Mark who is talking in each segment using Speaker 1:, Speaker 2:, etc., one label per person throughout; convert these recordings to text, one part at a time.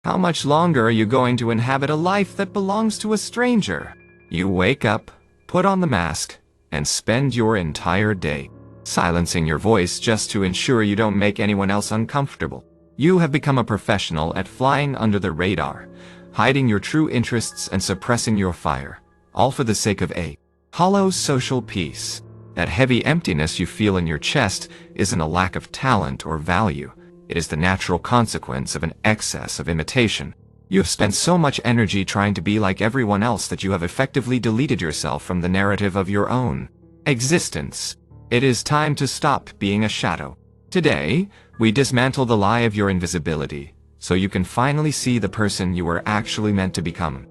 Speaker 1: How much longer are you going to inhabit a life that belongs to a stranger? You wake up, put on the mask, and spend your entire day silencing your voice just to ensure you don't make anyone else uncomfortable. You have become a professional at flying under the radar, hiding your true interests and suppressing your fire, all for the sake of a hollow social peace. That heavy emptiness you feel in your chest isn't a lack of talent or value. It is the natural consequence of an excess of imitation. You have spent so much energy trying to be like everyone else that you have effectively deleted yourself from the narrative of your own existence. It is time to stop being a shadow. Today, we dismantle the lie of your invisibility, so you can finally see the person you were actually meant to become.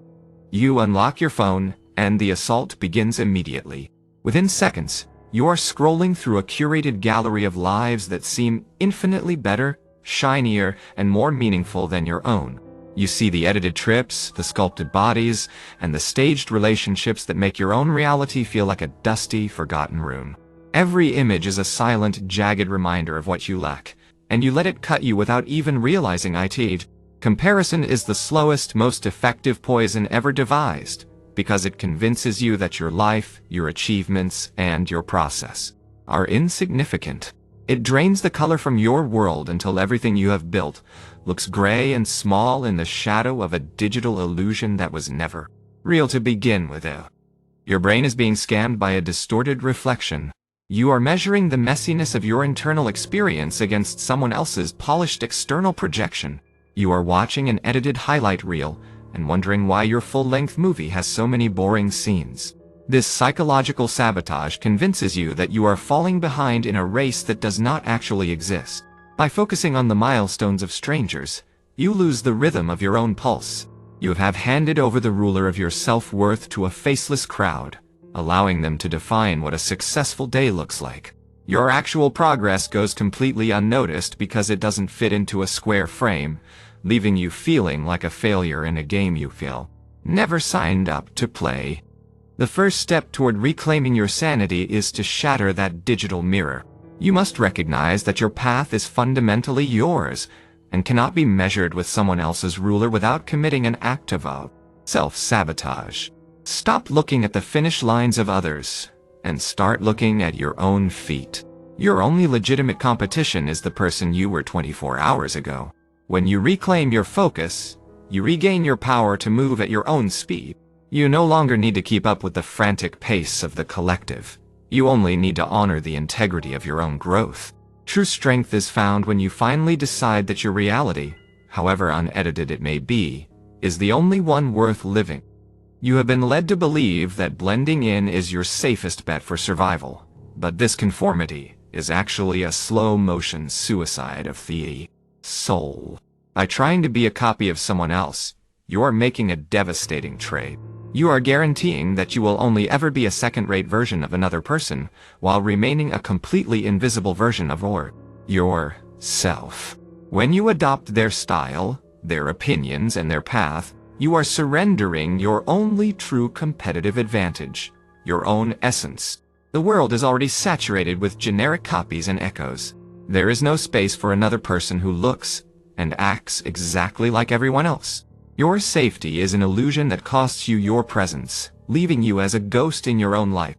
Speaker 1: You unlock your phone, and the assault begins immediately. Within seconds, you are scrolling through a curated gallery of lives that seem infinitely better, shinier, and more meaningful than your own. You see the edited trips, the sculpted bodies, and the staged relationships that make your own reality feel like a dusty, forgotten room. Every image is a silent, jagged reminder of what you lack, and you let it cut you without even realizing it. Comparison is the slowest, most effective poison ever devised, because it convinces you that your life, your achievements, and your process are insignificant. It drains the color from your world until everything you have built looks gray and small in the shadow of a digital illusion that was never real to begin with. Your brain is being scanned by a distorted reflection. You are measuring the messiness of your internal experience against someone else's polished external projection. You are watching an edited highlight reel and wondering why your full-length movie has so many boring scenes. This psychological sabotage convinces you that you are falling behind in a race that does not actually exist. By focusing on the milestones of strangers, you lose the rhythm of your own pulse. You have handed over the ruler of your self-worth to a faceless crowd, allowing them to define what a successful day looks like. Your actual progress goes completely unnoticed because it doesn't fit into a square frame, leaving you feeling like a failure in a game you feel never signed up to play. The first step toward reclaiming your sanity is to shatter that digital mirror. You must recognize that your path is fundamentally yours and cannot be measured with someone else's ruler without committing an act of self-sabotage. Stop looking at the finish lines of others and start looking at your own feet. Your only legitimate competition is the person you were 24 hours ago. When you reclaim your focus, you regain your power to move at your own speed. You no longer need to keep up with the frantic pace of the collective. You only need to honor the integrity of your own growth. True strength is found when you finally decide that your reality, however unedited it may be, is the only one worth living. You have been led to believe that blending in is your safest bet for survival, but this conformity is actually a slow-motion suicide of the soul. By trying to be a copy of someone else, you are making a devastating trade. You are guaranteeing that you will only ever be a second-rate version of another person, while remaining a completely invisible version of yourself. When you adopt their style, their opinions, and their path, you are surrendering your only true competitive advantage, your own essence. The world is already saturated with generic copies and echoes. There is no space for another person who looks and acts exactly like everyone else. Your safety is an illusion that costs you your presence, leaving you as a ghost in your own life.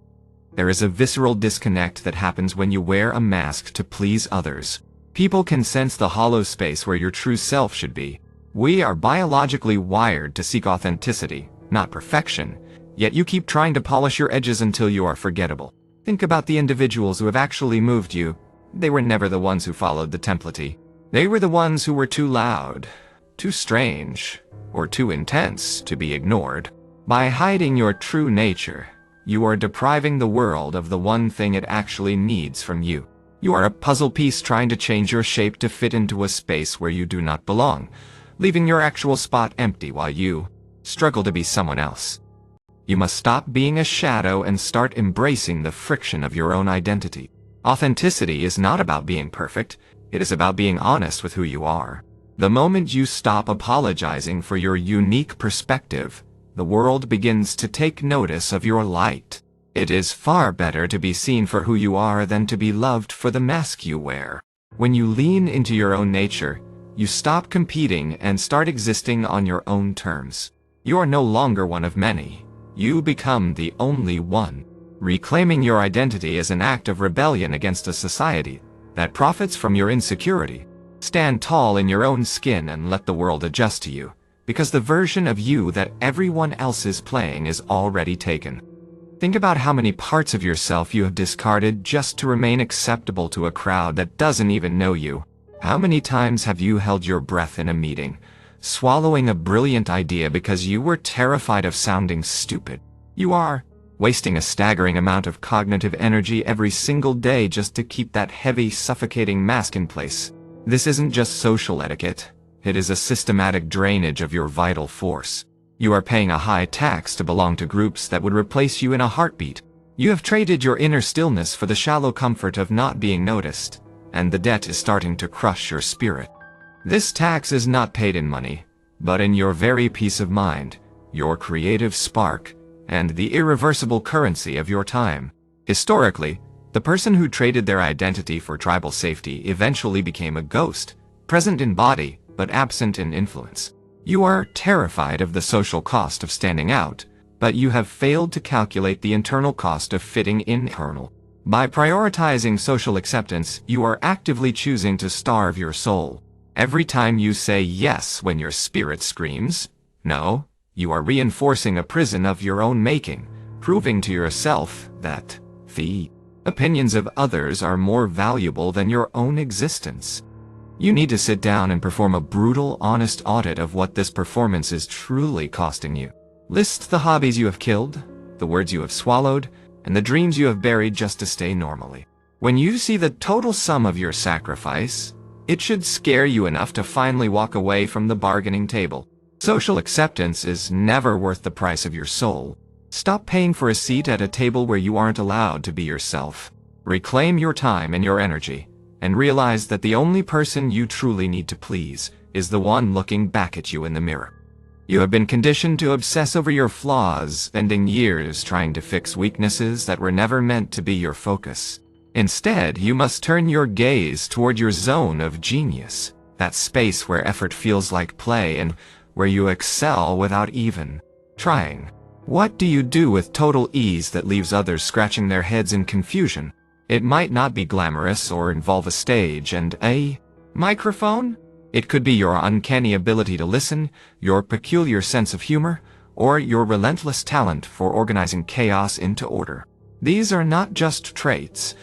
Speaker 1: There is a visceral disconnect that happens when you wear a mask to please others. People can sense the hollow space where your true self should be. We are biologically wired to seek authenticity, not perfection, yet you keep trying to polish your edges until you are forgettable. Think about the individuals who have actually moved you. They were never the ones who followed the template. They were the ones who were too loud, too strange, or too intense to be ignored. By hiding your true nature, you are depriving the world of the one thing it actually needs from you. You are a puzzle piece trying to change your shape to fit into a space where you do not belong, leaving your actual spot empty while you struggle to be someone else. You must stop being a shadow and start embracing the friction of your own identity. Authenticity is not about being perfect, it is about being honest with who you are. The moment you stop apologizing for your unique perspective, the world begins to take notice of your light. It is far better to be seen for who you are than to be loved for the mask you wear. When you lean into your own nature, you stop competing and start existing on your own terms. You are no longer one of many. You become the only one. Reclaiming your identity is an act of rebellion against a society that profits from your insecurity. Stand tall in your own skin and let the world adjust to you, because the version of you that everyone else is playing is already taken. Think about how many parts of yourself you have discarded just to remain acceptable to a crowd that doesn't even know you. How many times have you held your breath in a meeting, swallowing a brilliant idea because you were terrified of sounding stupid? You are wasting a staggering amount of cognitive energy every single day just to keep that heavy, suffocating mask in place. This isn't just social etiquette. It is a systematic drainage of your vital force. You are paying a high tax to belong to groups that would replace you in a heartbeat. You have traded your inner stillness for the shallow comfort of not being noticed, and the debt is starting to crush your spirit. This tax is not paid in money, but in your very peace of mind, your creative spark, and the irreversible currency of your time. Historically, the person who traded their identity for tribal safety eventually became a ghost, present in body, but absent in influence. You are terrified of the social cost of standing out, but you have failed to calculate the internal cost of fitting in. By prioritizing social acceptance, you are actively choosing to starve your soul. Every time you say yes when your spirit screams no, you are reinforcing a prison of your own making, proving to yourself that the opinions of others are more valuable than your own existence. You need to sit down and perform a brutal, honest audit of what this performance is truly costing you. List the hobbies you have killed, the words you have swallowed, and the dreams you have buried just to stay normally. When you see the total sum of your sacrifice, it should scare you enough to finally walk away from the bargaining table. Social acceptance is never worth the price of your soul. Stop paying for a seat at a table where you aren't allowed to be yourself. Reclaim your time and your energy, and realize that the only person you truly need to please is the one looking back at you in the mirror. You have been conditioned to obsess over your flaws, spending years trying to fix weaknesses that were never meant to be your focus. Instead, you must turn your gaze toward your zone of genius, that space where effort feels like play and where you excel without even trying. What do you do with total ease that leaves others scratching their heads in confusion? It might not be glamorous or involve a stage and a microphone. It could be your uncanny ability to listen, your peculiar sense of humor, or your relentless talent for organizing chaos into order. These are not just traits.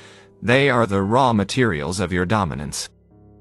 Speaker 1: They are the raw materials of your dominance.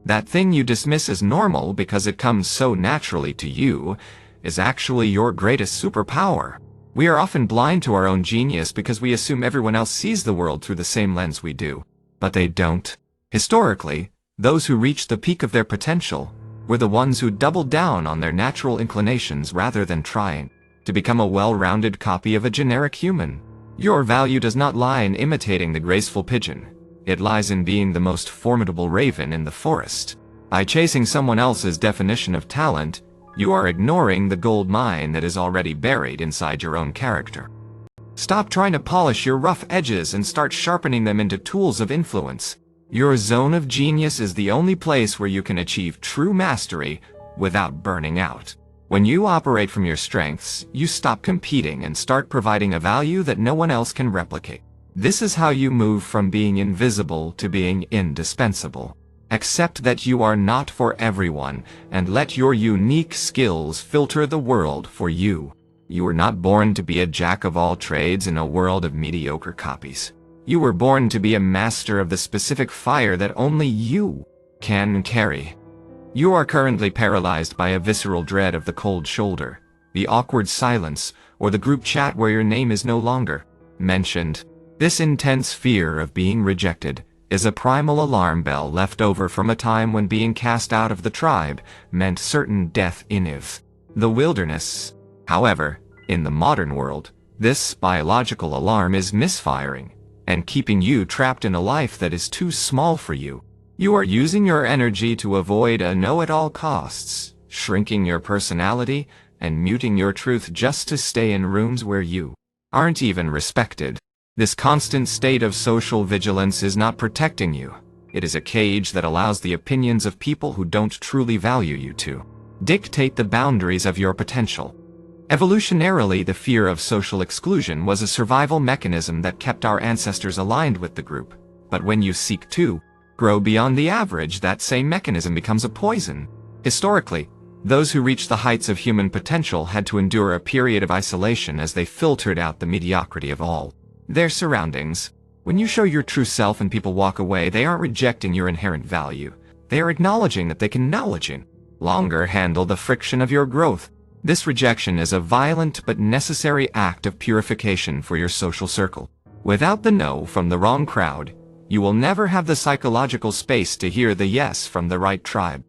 Speaker 1: That thing you dismiss as normal because it comes so naturally to you is actually your greatest superpower. We are often blind to our own genius because we assume everyone else sees the world through the same lens we do. But they don't. Historically, those who reached the peak of their potential were the ones who doubled down on their natural inclinations rather than trying to become a well-rounded copy of a generic human. Your value does not lie in imitating the graceful pigeon. It lies in being the most formidable raven in the forest. By chasing someone else's definition of talent, you are ignoring the gold mine that is already buried inside your own character. Stop trying to polish your rough edges and start sharpening them into tools of influence. Your zone of genius is the only place where you can achieve true mastery without burning out. When you operate from your strengths, you stop competing and start providing a value that no one else can replicate. This is how you move from being invisible to being indispensable. Accept that you are not for everyone, and let your unique skills filter the world for you. You were not born to be a jack of all trades in a world of mediocre copies. You were born to be a master of the specific fire that only you can carry. You are currently paralyzed by a visceral dread of the cold shoulder, the awkward silence, or the group chat where your name is no longer mentioned. This intense fear of being rejected is a primal alarm bell left over from a time when being cast out of the tribe meant certain death in the wilderness. However, in the modern world, this biological alarm is misfiring and keeping you trapped in a life that is too small for you. You are using your energy to avoid a no at all costs, shrinking your personality and muting your truth just to stay in rooms where you aren't even respected. This constant state of social vigilance is not protecting you. It is a cage that allows the opinions of people who don't truly value you to dictate the boundaries of your potential. Evolutionarily, the fear of social exclusion was a survival mechanism that kept our ancestors aligned with the group. But when you seek to grow beyond the average, that same mechanism becomes a poison. Historically, those who reached the heights of human potential had to endure a period of isolation as they filtered out the mediocrity of all their surroundings. When you show your true self and people walk away, they aren't rejecting your inherent value. They are acknowledging that they can no longer handle the friction of your growth. This rejection is a violent but necessary act of purification for your social circle. Without the no from the wrong crowd, you will never have the psychological space to hear the yes from the right tribe.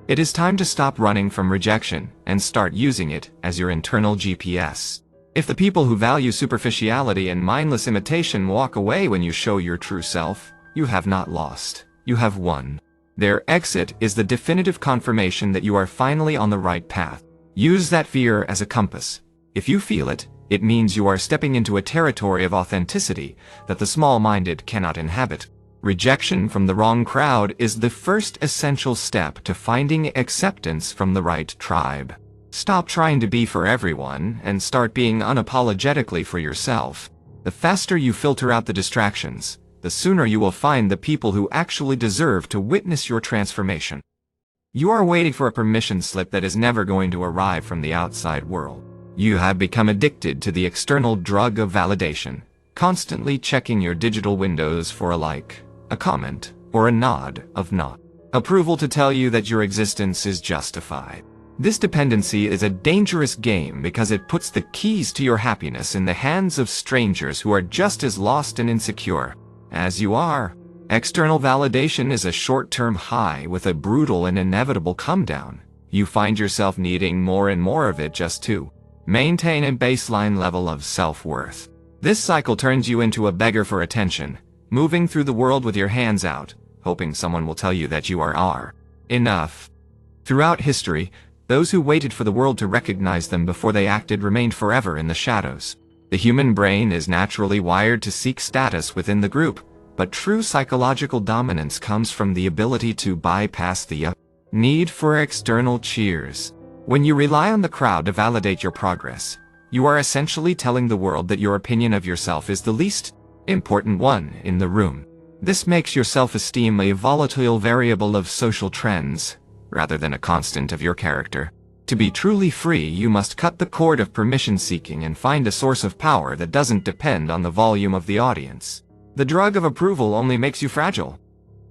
Speaker 1: It is time to stop running from rejection and start using it as your internal GPS. If the people who value superficiality and mindless imitation walk away when you show your true self, you have not lost. You have won. Their exit is the definitive confirmation that you are finally on the right path. Use that fear as a compass. If you feel it, it means you are stepping into a territory of authenticity that the small-minded cannot inhabit. Rejection from the wrong crowd is the first essential step to finding acceptance from the right tribe. Stop trying to be for everyone and start being unapologetically for yourself. The faster you filter out the distractions, the sooner you will find the people who actually deserve to witness your transformation. You are waiting for a permission slip that is never going to arrive from the outside world. You have become addicted to the external drug of validation, constantly checking your digital windows for a like, a comment, or a nod of not approval to tell you that your existence is justified. This dependency is a dangerous game because it puts the keys to your happiness in the hands of strangers who are just as lost and insecure as you are. External validation is a short-term high with a brutal and inevitable come-down. You find yourself needing more and more of it just to maintain a baseline level of self-worth. This cycle turns you into a beggar for attention, moving through the world with your hands out, hoping someone will tell you that you are enough. Throughout history, those who waited for the world to recognize them before they acted remained forever in the shadows. The human brain is naturally wired to seek status within the group, but true psychological dominance comes from the ability to bypass the need for external cheers. When you rely on the crowd to validate your progress, you are essentially telling the world that your opinion of yourself is the least important one in the room. This makes your self-esteem a volatile variable of social trends, rather than a constant of your character. To be truly free, you must cut the cord of permission-seeking and find a source of power that doesn't depend on the volume of the audience. The drug of approval only makes you fragile.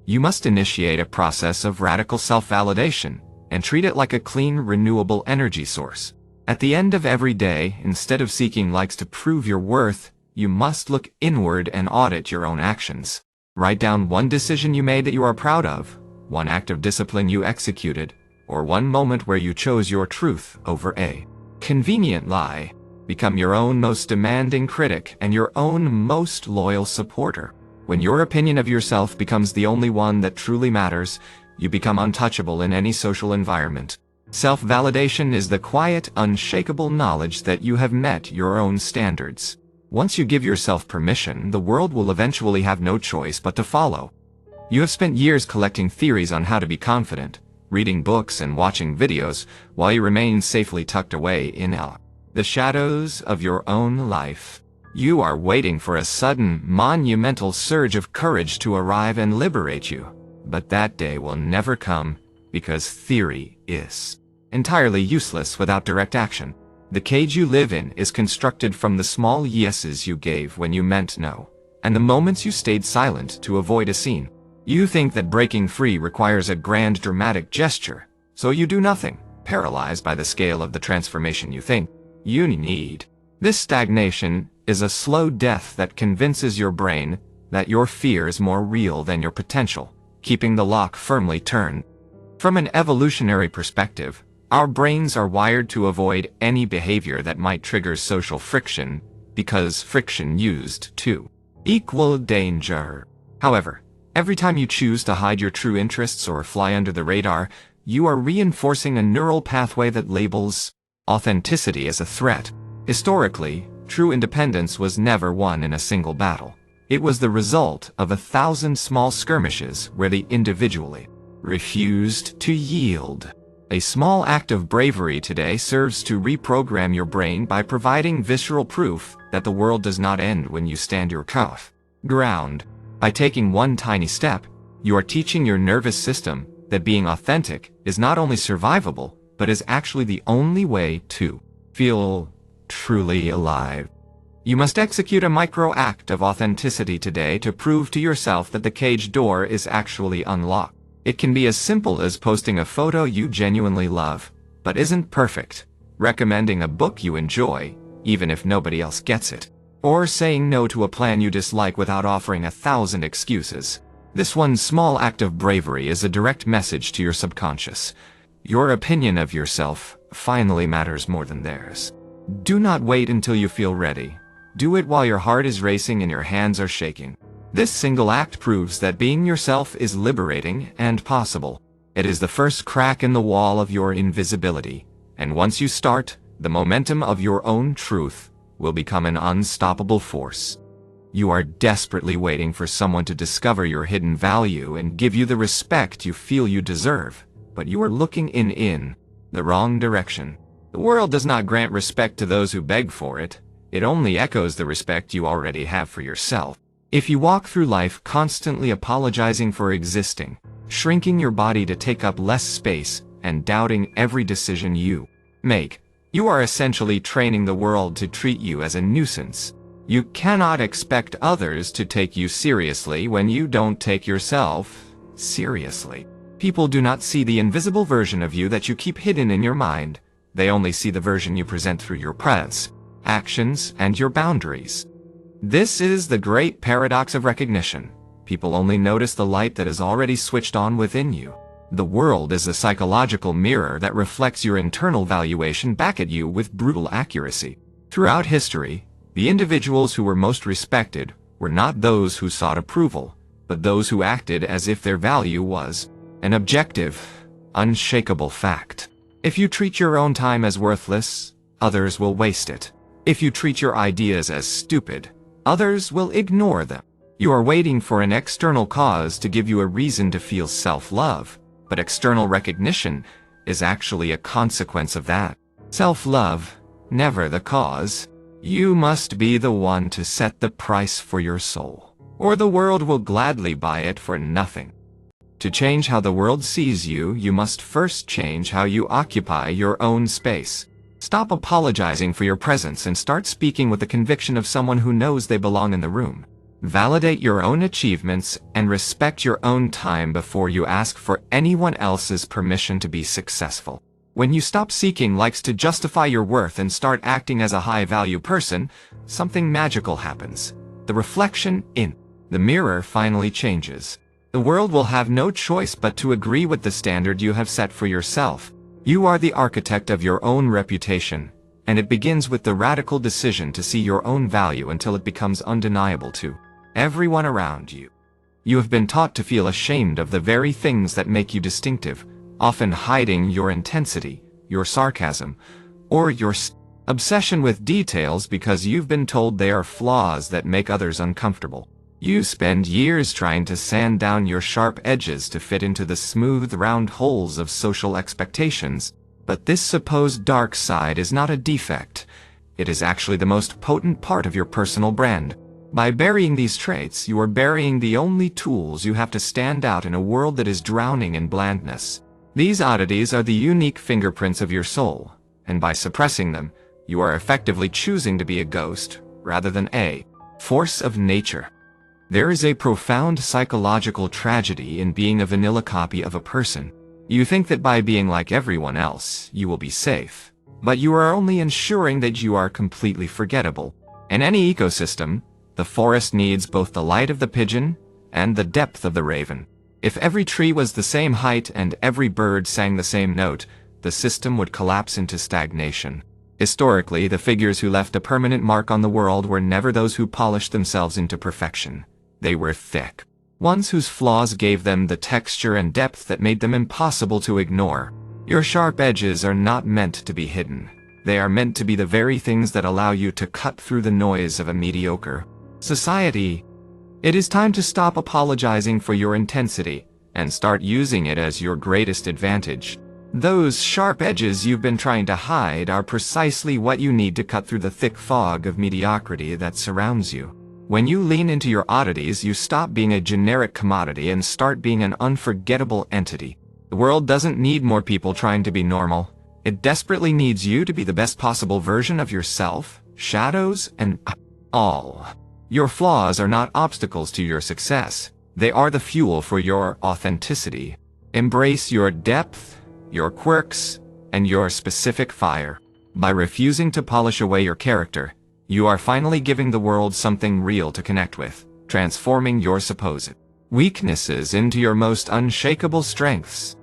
Speaker 1: You must initiate a process of radical self-validation and treat it like a clean, renewable energy source. At the end of every day, instead of seeking likes to prove your worth, you must look inward and audit your own actions. Write down one decision you made that you are proud of, one act of discipline you executed, or one moment where you chose your truth over a convenient lie. Become your own most demanding critic and your own most loyal supporter. When your opinion of yourself becomes the only one that truly matters, you become untouchable in any social environment. Self-validation is the quiet, unshakable knowledge that you have met your own standards. Once you give yourself permission, the world will eventually have no choice but to follow. You have spent years collecting theories on how to be confident, reading books and watching videos, while you remain safely tucked away in the shadows of your own life. You are waiting for a sudden, monumental surge of courage to arrive and liberate you. But that day will never come, because theory is entirely useless without direct action. The cage you live in is constructed from the small yeses you gave when you meant no, and the moments you stayed silent to avoid a scene. You think that breaking free requires a grand dramatic gesture, so you do nothing, paralyzed by the scale of the transformation you think you need. This stagnation is a slow death that convinces your brain that your fear is more real than your potential, keeping the lock firmly turned. From an evolutionary perspective, our brains are wired to avoid any behavior that might trigger social friction, because friction used to equal danger. However, every time you choose to hide your true interests or fly under the radar, you are reinforcing a neural pathway that labels authenticity as a threat. Historically, true independence was never won in a single battle. It was the result of 1,000 small skirmishes where they individually refused to yield. A small act of bravery today serves to reprogram your brain by providing visceral proof that the world does not end when you stand your ground. By taking one tiny step, you are teaching your nervous system that being authentic is not only survivable, but is actually the only way to feel truly alive. You must execute a micro act of authenticity today to prove to yourself that the cage door is actually unlocked. It can be as simple as posting a photo you genuinely love, but isn't perfect, recommending a book you enjoy, even if nobody else gets it, or saying no to a plan you dislike without offering 1,000 excuses. This one small act of bravery is a direct message to your subconscious. Your opinion of yourself finally matters more than theirs. Do not wait until you feel ready. Do it while your heart is racing and your hands are shaking. This single act proves that being yourself is liberating and possible. It is the first crack in the wall of your invisibility, and once you start, the momentum of your own truth will become an unstoppable force. You are desperately waiting for someone to discover your hidden value and give you the respect you feel you deserve, but you are looking in the wrong direction. The world does not grant respect to those who beg for it. It only echoes the respect you already have for yourself. If you walk through life constantly apologizing for existing, shrinking your body to take up less space, and doubting every decision you make, you are essentially training the world to treat you as a nuisance. You cannot expect others to take you seriously when you don't take yourself seriously. People do not see the invisible version of you that you keep hidden in your mind. They only see the version you present through your presence, actions, and your boundaries. This is the great paradox of recognition. People only notice the light that is already switched on within you. The world is a psychological mirror that reflects your internal valuation back at you with brutal accuracy. Throughout history, the individuals who were most respected were not those who sought approval, but those who acted as if their value was an objective, unshakable fact. If you treat your own time as worthless, others will waste it. If you treat your ideas as stupid, others will ignore them. You are waiting for an external cause to give you a reason to feel self-love, but external recognition is actually a consequence of that. Self-love, never the cause. You must be the one to set the price for your soul, or the world will gladly buy it for nothing. To change how the world sees you, you must first change how you occupy your own space. Stop apologizing for your presence and start speaking with the conviction of someone who knows they belong in the room. Validate your own achievements and respect your own time before you ask for anyone else's permission to be successful. When you stop seeking likes to justify your worth and start acting as a high-value person, something magical happens. The reflection in the mirror finally changes. The world will have no choice but to agree with the standard you have set for yourself. You are the architect of your own reputation, and it begins with the radical decision to see your own value until it becomes undeniable to everyone around you. You have been taught to feel ashamed of the very things that make you distinctive, often hiding your intensity, your sarcasm, or your obsession with details because you've been told they are flaws that make others uncomfortable. You spend years trying to sand down your sharp edges to fit into the smooth, round holes of social expectations. But this supposed dark side is not a defect. It is actually the most potent part of your personal brand. By burying these traits, you are burying the only tools you have to stand out in a world that is drowning in blandness. These oddities are the unique fingerprints of your soul, and by suppressing them, you are effectively choosing to be a ghost rather than a force of nature. There is a profound psychological tragedy in being a vanilla copy of a person. You think that by being like everyone else, you will be safe. But you are only ensuring that you are completely forgettable. In any ecosystem, the forest needs both the light of the pigeon and the depth of the raven. If every tree was the same height and every bird sang the same note, the system would collapse into stagnation. Historically, the figures who left a permanent mark on the world were never those who polished themselves into perfection. They were thick ones whose flaws gave them the texture and depth that made them impossible to ignore. Your sharp edges are not meant to be hidden. They are meant to be the very things that allow you to cut through the noise of a mediocre society. It is time to stop apologizing for your intensity and start using it as your greatest advantage. Those sharp edges you've been trying to hide are precisely what you need to cut through the thick fog of mediocrity that surrounds you. When you lean into your oddities, you stop being a generic commodity and start being an unforgettable entity. The world doesn't need more people trying to be normal. It desperately needs you to be the best possible version of yourself, shadows, and all. Your flaws are not obstacles to your success. They are the fuel for your authenticity. Embrace your depth, your quirks, and your specific fire. By refusing to polish away your character, you are finally giving the world something real to connect with, transforming your supposed weaknesses into your most unshakable strengths.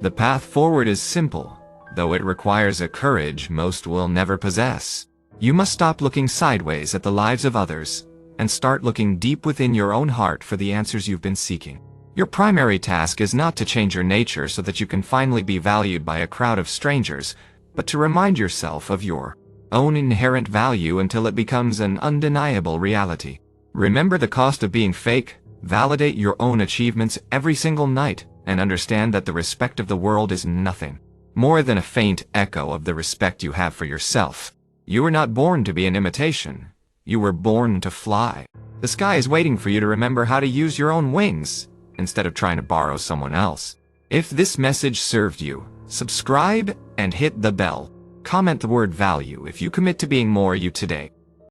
Speaker 1: The path forward is simple, though it requires a courage most will never possess. You must stop looking sideways at the lives of others and start looking deep within your own heart for the answers you've been seeking. Your primary task is not to change your nature so that you can finally be valued by a crowd of strangers, but to remind yourself of your own inherent value until it becomes an undeniable reality. Remember the cost of being fake, validate your own achievements every single night, and understand that the respect of the world is nothing more than a faint echo of the respect you have for yourself. You were not born to be an imitation. You were born to fly. The sky is waiting for you to remember how to use your own wings, instead of trying to borrow someone else. If this message served you, subscribe and hit the bell. Comment the word value if you commit to being more you today.